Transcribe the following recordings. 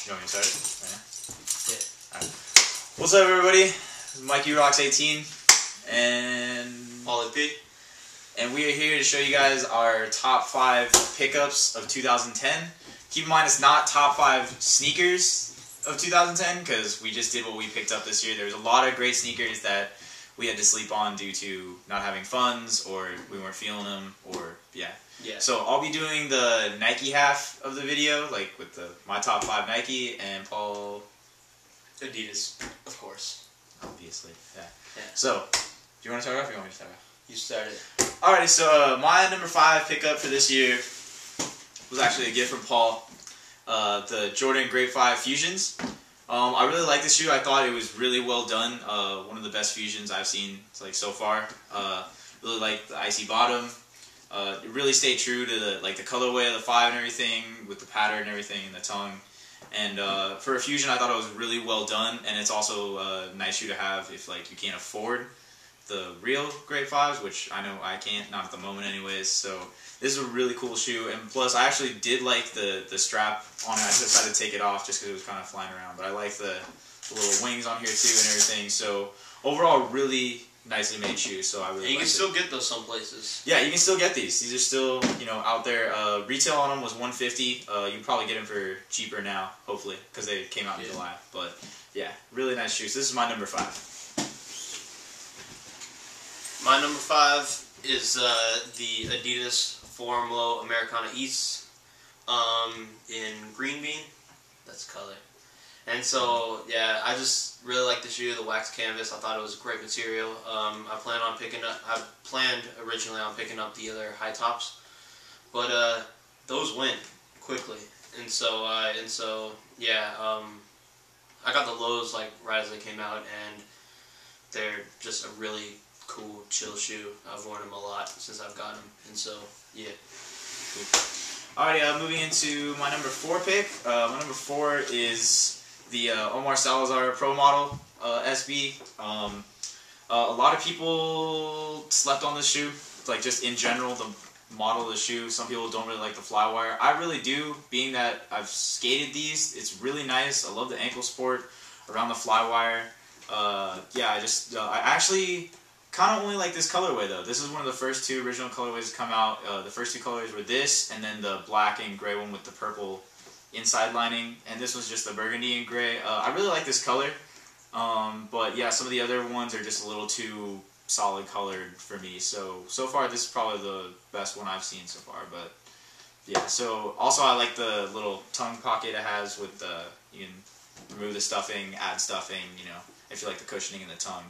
You want me to start it? Right. Yeah. Alright. What's up, everybody? This is Mikeyrox18 and yopaulyp. And we are here to show you guys our top 5 pickups of 2010. Keep in mind, it's not top 5 sneakers of 2010 because we just did what we picked up this year. There's a lot of great sneakers that we had to sleep on due to not having funds, or we weren't feeling them, or yeah. So I'll be doing the Nike half of the video, like with my top 5 Nike, and Paul Adidas, of course. Obviously, yeah. Yeah. So, do you want to start off, or you want me to start off? You started. Alrighty, so my number 5 pickup for this year was actually a gift from Paul. The Jordan Grape 5 Fusions. I really like this shoe. I thought it was really well done. One of the best Fusions I've seen so far. Really like the icy bottom. It really stayed true to the colorway of the 5 and everything, with the pattern and everything, and the tongue. And for a Fusion, I thought it was really well done. And it's also a nice shoe to have if you can't afford the real Grape 5s, which I know I can't, not at the moment anyways. So this is a really cool shoe, and plus I actually did like the strap on it. I just decided to take it off just because it was kind of flying around, but I like the little wings on here too and everything. So overall, really nicely made shoe. So I really and you can still get those some places. Yeah, you can still get these. These are still out there. Retail on them was $150. You can probably get them for cheaper now, hopefully, because they came out in July. But yeah, really nice shoes. So this is my number 5. My number 5 is the Adidas Forum Low Americana East in green bean. That's color. And so, yeah, I just really like the shoe, the wax canvas. I thought it was a great material. I planned originally on picking up the other high tops, but those went quickly. And so yeah, I got the lows right as they came out, and they're just a really cool, chill shoe. I've worn them a lot since I've got them, and so yeah. Cool. Alrighty, moving into my number 4 pick. My number 4 is the Omar Salazar Pro Model SB. A lot of people slept on this shoe, just in general, the model of the shoe. Some people don't really like the Flywire. I really do, being that I've skated these. It's really nice. I love the ankle support around the Flywire. Yeah, I actually kind of only like this colorway though. This is one of the first 2 original colorways to come out. The first 2 colorways were this, and then the black and gray one with the purple inside lining, and this was just the burgundy and gray. I really like this color, but yeah, some of the other ones are just a little too solid colored for me. So far this is probably the best one I've seen so far. But yeah, so also I like the little tongue pocket it has with you can remove the stuffing, add stuffing, if you like the cushioning in the tongue.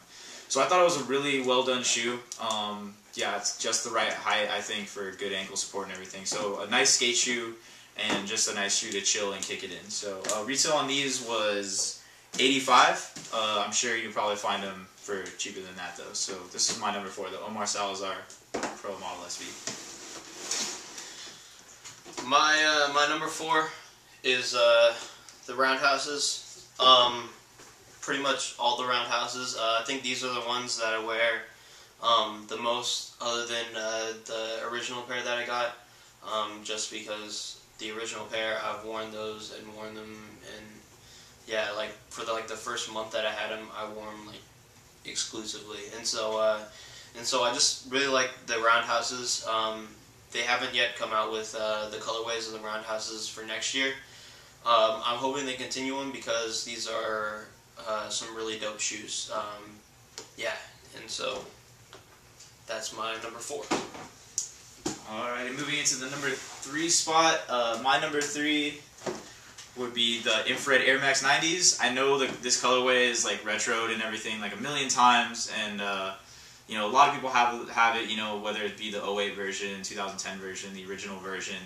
So I thought it was a really well done shoe. Yeah, it's just the right height, I think, for good ankle support and everything. So a nice skate shoe, and just a nice shoe to chill and kick it in. So retail on these was $85. I'm sure you can probably find them for cheaper than that though. So this is my number 4, the Omar Salazar Pro Model SB. My number 4 is the Roundhouses. Pretty much all the Roundhouses. I think these are the ones that I wear the most, other than the original pair that I got. Just because the original pair, I've worn those and worn them, and yeah, for the first month that I had them, I wore them exclusively, and so I just really like the Roundhouses. They haven't yet come out with the colorways of the Roundhouses for next year. I'm hoping they continue them because these are some really dope shoes. Yeah, and so that's my number 4. Alright, moving into the number 3 spot. My number 3 would be the Infrared Air Max 90s. I know that this colorway is retroed and everything a million times, and a lot of people have it, whether it be the 08 version, 2010 version, the original version.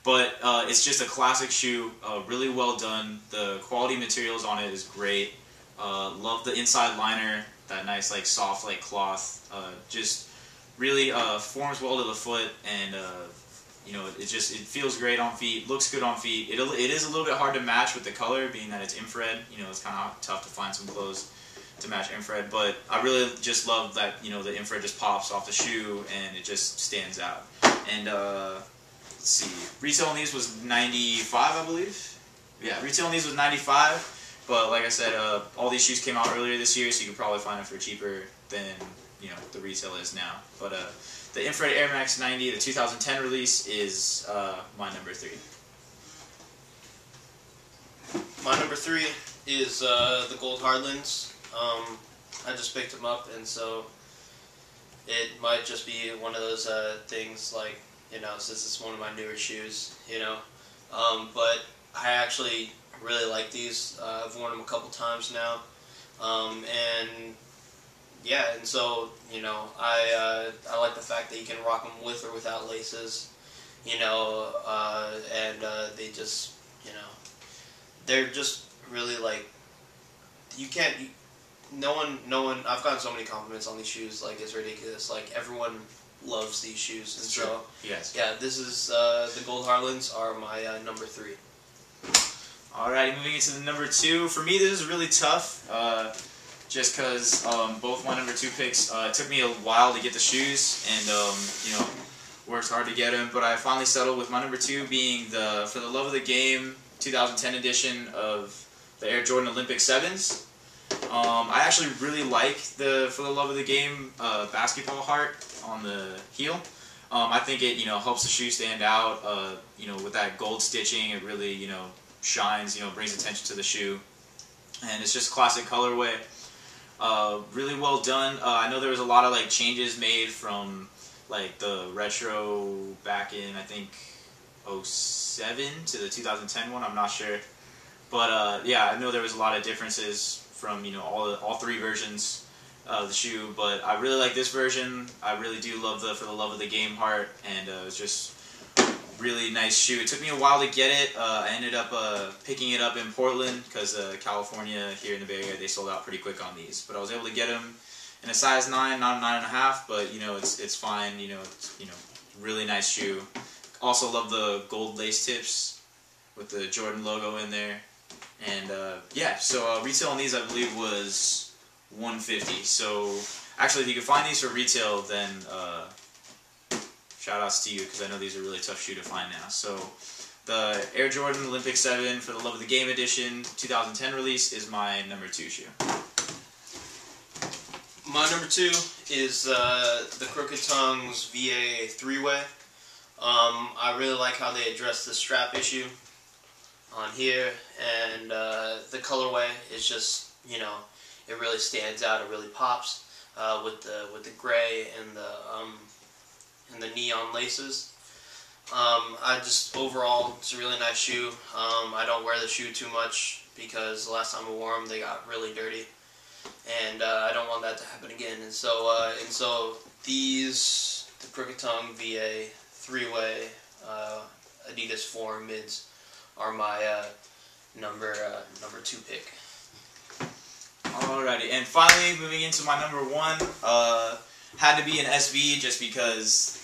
But it's just a classic shoe, really well done. The quality materials on it is great. Love the inside liner, that nice soft cloth. Just really forms well to the foot, and it feels great on feet, looks good on feet. It is a little bit hard to match with the color, being that it's infrared. It's kind of tough to find some clothes to match infrared, but I really just love that the infrared just pops off the shoe and it just stands out. And let's see, retail on these was $95, I believe. Yeah, retail on these was $95, but like I said, all these shoes came out earlier this year, so you could probably find them for cheaper than the retail is now. But the Infrared Air Max 90, the 2010 release, is my number 3. My number 3 is the Gold Hardlands. I just picked them up, and so it might just be one of those things like, since it's one of my newer shoes, but I actually really like these. I've worn them a couple times now, and yeah, and so I like the fact that you can rock them with or without laces, and they just they're just really like no one. I've gotten so many compliments on these shoes, like it's ridiculous. Like everyone loves these shoes, and so yes, yeah, this is the Gold Hardlands are my number 3. Alrighty, moving into the number 2. For me, this is really tough, just because both my number 2 picks, it took me a while to get the shoes, and worked hard to get them, but I finally settled with my number 2 being the For the Love of the Game 2010 edition of the Air Jordan Olympic 7s. I actually really like the For the Love of the Game basketball heart on the heel. I think it helps the shoe stand out. With that gold stitching, it really shines. Brings attention to the shoe, and it's just classic colorway. Really well done. I know there was a lot of changes made from the retro back in I think 07 to the 2010 one. I'm not sure, but yeah, I know there was a lot of differences from all 3 versions of the shoe, but I really like this version. I really do love the For the Love of the Game heart, and it's just really nice shoe. It took me a while to get it. I ended up picking it up in Portland because California here in the Bay Area, they sold out pretty quick on these, but I was able to get them in a size 9, not a 9.5, but it's fine. It's really nice shoe. Also love the gold lace tips with the Jordan logo in there. And yeah, so retail on these I believe was $150. So actually, if you can find these for retail, then shout outs to you, because I know these are a really tough shoe to find now. So the Air Jordan Olympic 7 For the Love of the Game edition 2010 release is my number 2 shoe. My number 2 is the Crooked Tongues VA 3-way. I really like how they address the strap issue on here, and the colorway is just it really stands out. It really pops with the gray and the neon laces. I just overall, it's a really nice shoe. I don't wear the shoe too much because the last time I wore them they got really dirty, and I don't want that to happen again. And so these, the Crooked Tongue VA 3-way Adidas 4 mids, are my number 2 pick. Alrighty, and finally moving into my number 1, had to be an SB just because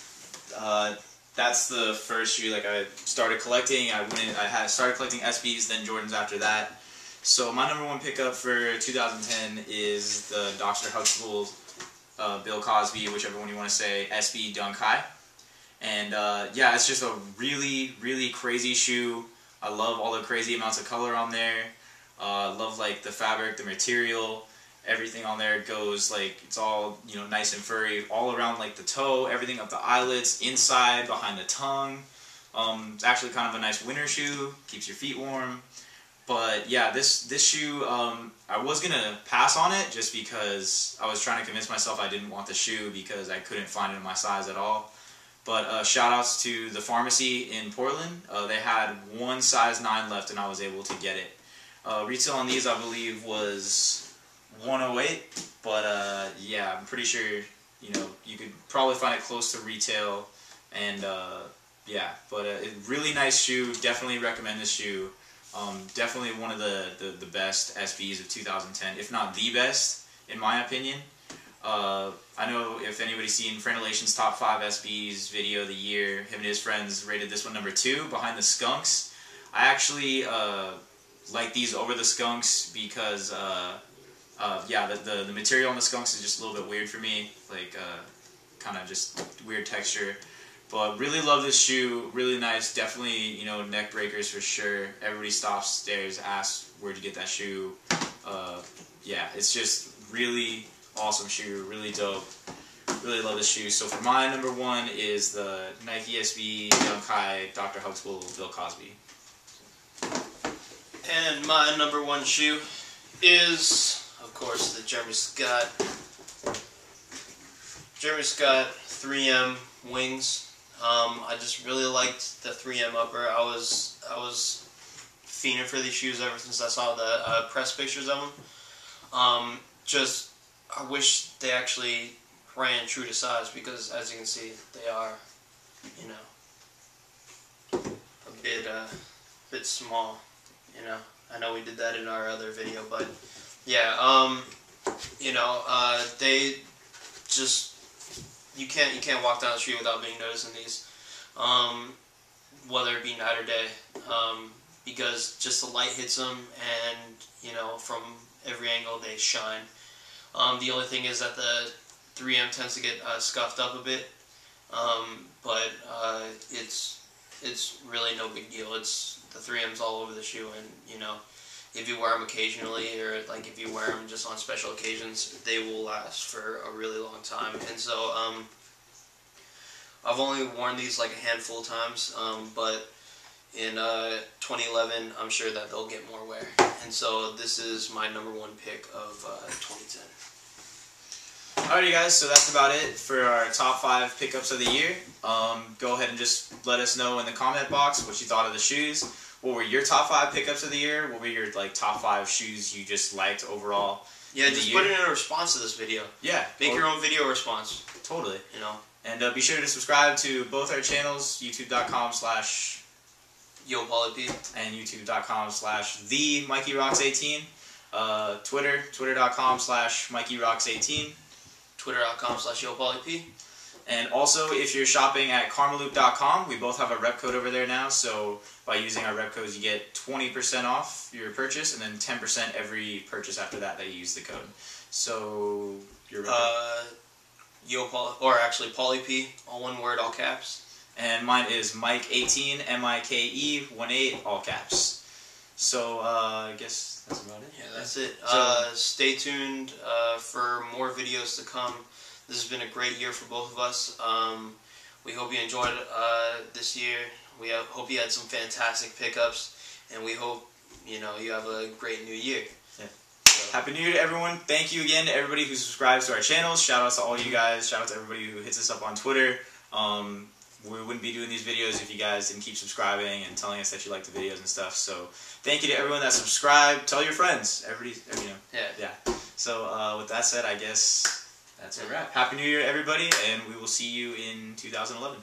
that's the first shoe I started collecting. I started collecting SBs, then Jordans after that. So my number 1 pickup for 2010 is the Dr. Huxtable, Bill Cosby, whichever one you want to say, SB Dunk High. And yeah, it's just a really, really crazy shoe. I love all the crazy amounts of color on there. I love the fabric, the material, everything on there goes it's all nice and furry all around the toe, everything up the eyelets, inside, behind the tongue. It's actually kind of a nice winter shoe, keeps your feet warm. But yeah, this shoe, I was gonna pass on it just because I was trying to convince myself I didn't want the shoe because I couldn't find it in my size at all. But shout outs to the pharmacy in Portland. They had one size 9 left and I was able to get it. Retail on these I believe was $108, but yeah, I'm pretty sure you could probably find it close to retail, and yeah, but a really nice shoe. Definitely recommend this shoe. Definitely one of the best SBs of 2010, if not the best in my opinion. I know if anybody's seen Friendalation's Top 5 SBs video of the year, him and his friends rated this one number 2 behind the Skunks. I actually like these over the Skunks because yeah, the material on the Skunks is just a little bit weird for me, kind of just weird texture. But really love this shoe. Really nice. Definitely, neck breakers for sure. Everybody stops, stares, asks where'd you get that shoe. Yeah, it's just really awesome shoe. Really dope. Really love this shoe. So for my number 1 is the Nike SB Dunk High Dr. Huxtable Bill Cosby. And my number 1 shoe is, of course, the Jeremy Scott 3M wings. I just really liked the 3M upper. I was fiending for these shoes ever since I saw the press pictures of them. I wish they actually ran true to size, because as you can see, they are, a bit small. I know we did that in our other video, but yeah, they just, you can't walk down the street without being noticed in these, whether it be night or day, because just the light hits them, and from every angle they shine. The only thing is that the 3M tends to get scuffed up a bit, but it's really no big deal. It's the 3M's all over the shoe, and if you wear them occasionally, or like if you wear them just on special occasions, they will last for a really long time. And so I've only worn these like a handful of times, but in 2011 I'm sure that they'll get more wear, and so this is my number 1 pick of 2010. Alrighty guys, so that's about it for our top 5 pickups of the year. Go ahead and just let us know in the comment box what you thought of the shoes. What were your top 5 pickups of the year? What were your top 5 shoes you just liked overall? Yeah, just put it in a response to this video. Yeah. Make your own video response. Totally. And be sure to subscribe to both our channels, youtube.com/yopaulyp and youtube.com/the Mikeyrox18. Twitter.com/Mikeyrox18. Twitter.com/yopaulyp. And also, if you're shopping at karmaloop.com, we both have a rep code over there now, so by using our rep codes you get 20% off your purchase, and then 10% every purchase after that you use the code. So, your rep code? Or actually Polyp, all one word, all caps. And mine is Mike18, MIKE18, all caps. So, I guess that's about it. Yeah, that's it. Stay tuned for more videos to come. This has been a great year for both of us. We hope you enjoyed this year. We hope you had some fantastic pickups, and we hope you have a great new year. Yeah. So. Happy New Year to everyone. Thank you again to everybody who subscribes to our channels. Shout out to all you guys. Shout out to everybody who hits us up on Twitter. We wouldn't be doing these videos if you guys didn't keep subscribing and telling us that you like the videos and stuff. So thank you to everyone that subscribed. Tell your friends. Everybody. Yeah. So with that said, I guess that's a wrap. Happy New Year, everybody, and we will see you in 2011.